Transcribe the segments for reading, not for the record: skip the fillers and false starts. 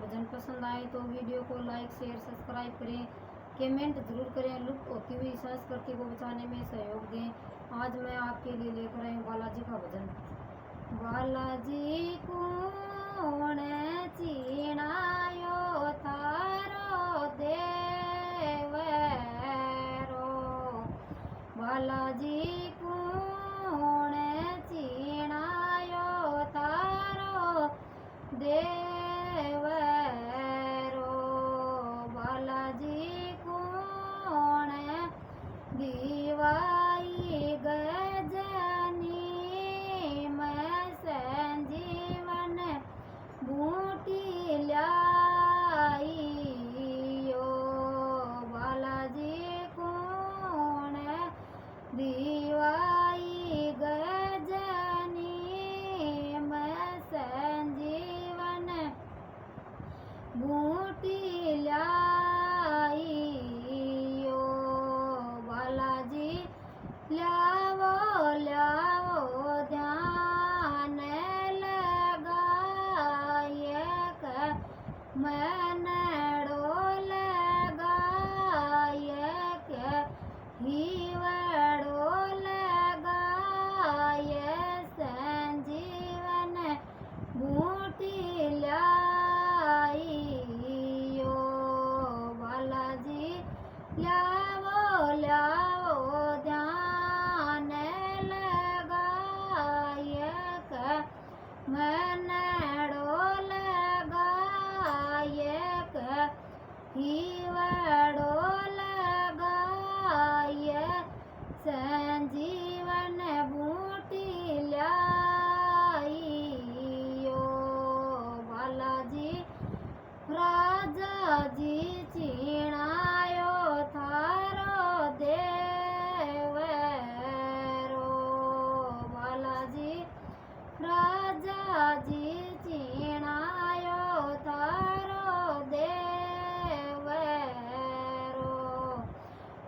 भजन पसंद आए तो वीडियो को लाइक शेयर सब्सक्राइब करें, कमेंट जरूर करें। लुप्त होती हुई संस्कृति को बचाने में सहयोग दें। आज मैं आपके लिए लेकर आई हूँ बालाजी का भजन। बालाजी कौन चीणायो थारो देवरो, बालाजी कौन चीणायो थारो देवरो, बालाजी कौन दीवाई गजनी मैं संजीवन बूटी ल्याइयो, बालाजी कौन दीवाई गजनी मैं संजीवन बूटी ल्याइयो, बालाजी ल्यावो ल्यावो ध्यान लगाए मनड़ो लगाए हिवड़ो लगाए संजीवन बूटी ल्याइयो, बालाजी ल्यावो ल्यावो ध्यान लगाए मनड़ो लगाए हिवड़ो लगाए संजीवन बूटी ल्याइयो, बालाजी राजा जी चीणायो थारो देवरो, बालाजी राजा जी चीणायो थारो देवरो,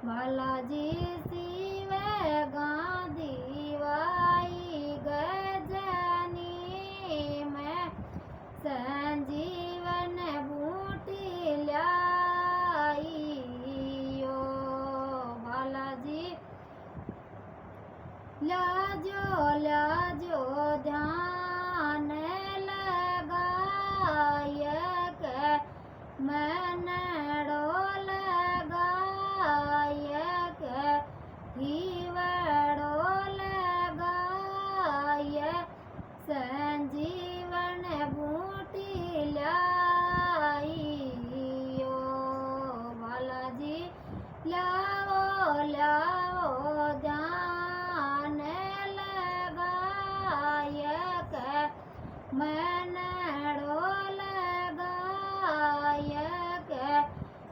बालाजी शिव गांधी वाई गजनी में संजीवन बूटी ल्याइयो, बालाजी लाजो लाजो ध्यान लगाए मनड़ो लगाए हिवड़ो लगाए संजीवन बूटी ल्याइयो, बालाजी ल्यावो ल्यावो ध्यान लगाए मनड़ो लगाए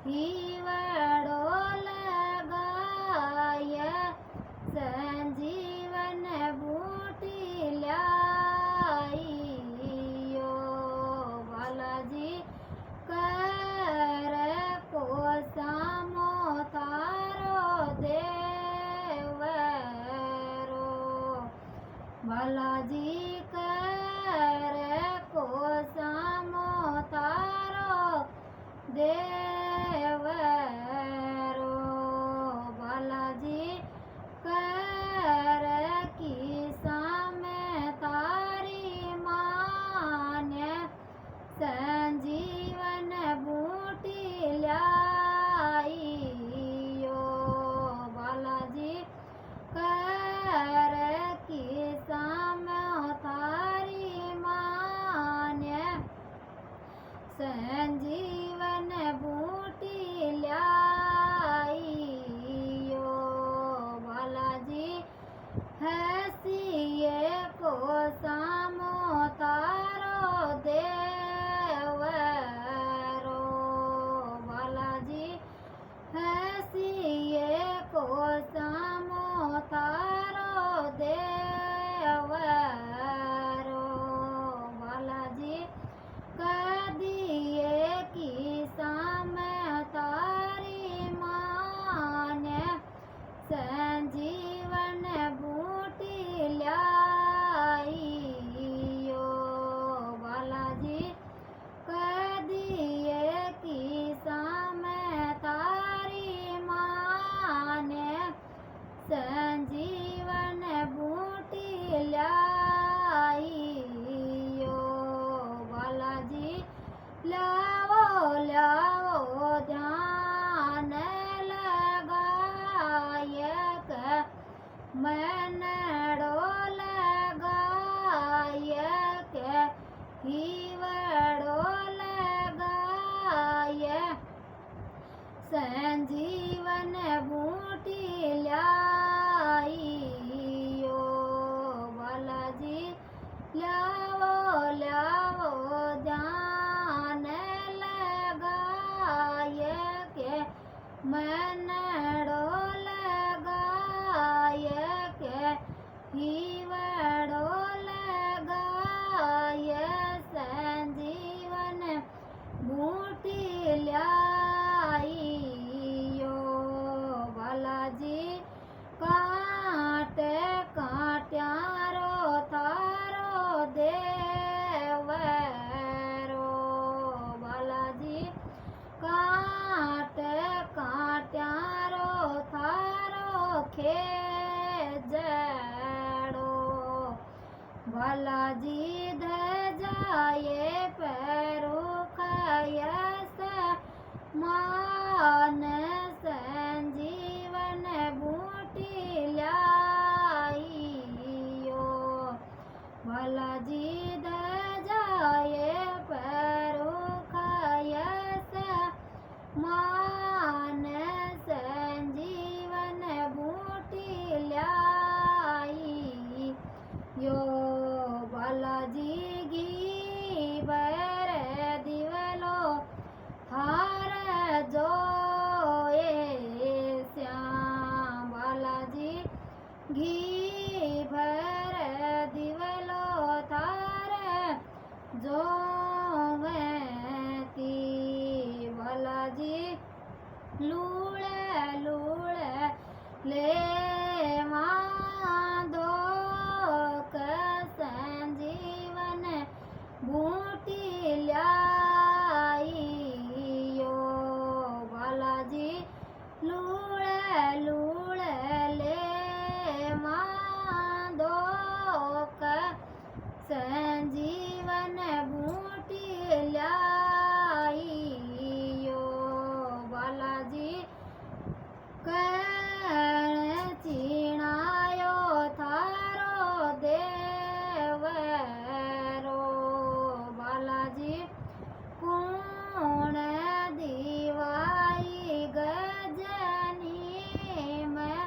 हिवड़ो लगाए संजीवन बूटी ल्याइयो, बालाजी कर को सामो थारो देवरो, बालाजी कर को सामो थारो देवरो, बालाजी कर की सामे तारी मान्य संजीवन बूटी ल्याइयो, बालाजी कर की सामे तारी मान्य संजीवन बूटी ल्याइयो, बालाजी हसिए को सामो तारो देवरो, बालाजी हसिए को सामो तारो देवरो, बालाजी कदिए की सामे तारी मान्य संजीवन बूटी ल्याइयो, बालाजी कदी यस मान संजीवन बूटी ल्याइयो बालाजी दजाए परुख यस मान संजीवन बूटी ल्याइयो बालाजी गी बर दिवलो थार जोए श्याम बालाजी घी भर दिवलो थार जोवती बालाजी लूड़ लूड़ ले माधो संजीवन बूटी ल्याइयो बालाजी लूड़ लूड़ ले माधो संजीवन बूटी ल्याइयो बालाजी चिणायो थारो देवरो बालाजी कुण दिवाई गजनी में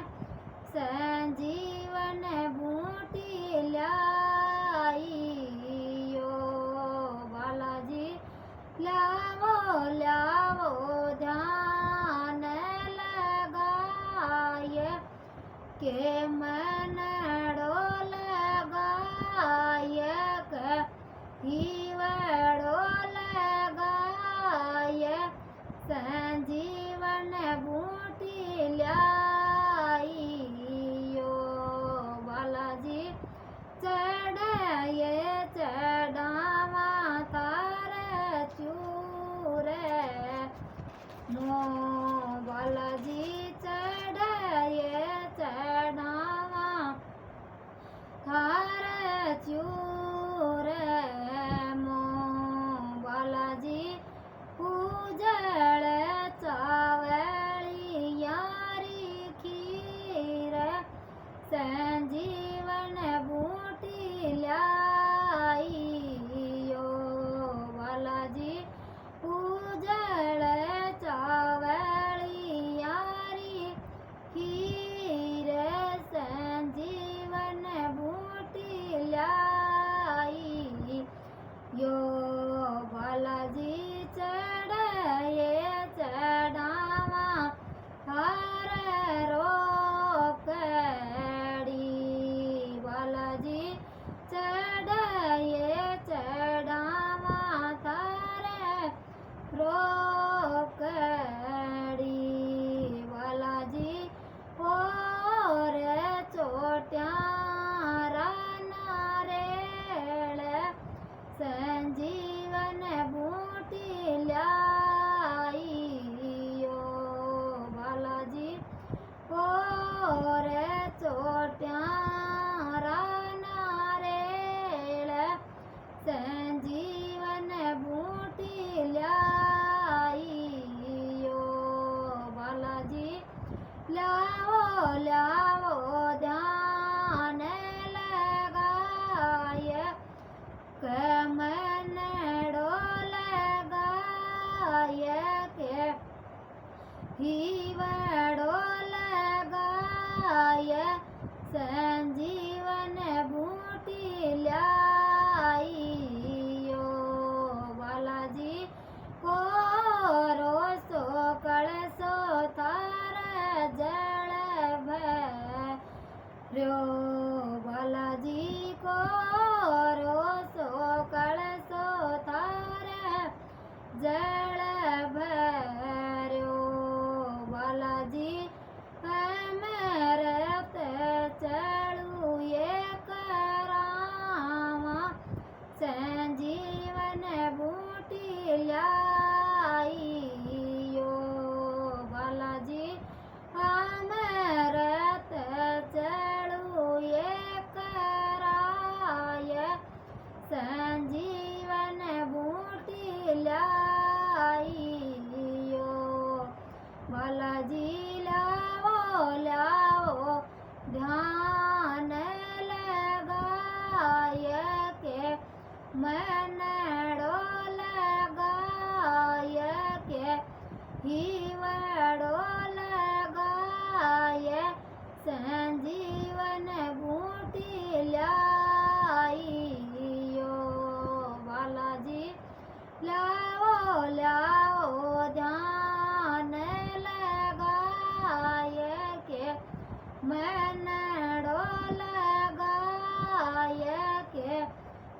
संजीवन बूटी ल्याइयो बालाजी ल्यावो ल्यावो ध्यान लगाय के मनड़ो लगाय हीवड़ो लगाय संजीवन बूटी ल्याइयो बालाजी चढ़ाए चढ़ावा तार चूर मो बालाजी चढ़ाए चढ़ावा थार चूर मो बालाजी उजड़ चावली यारी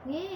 ये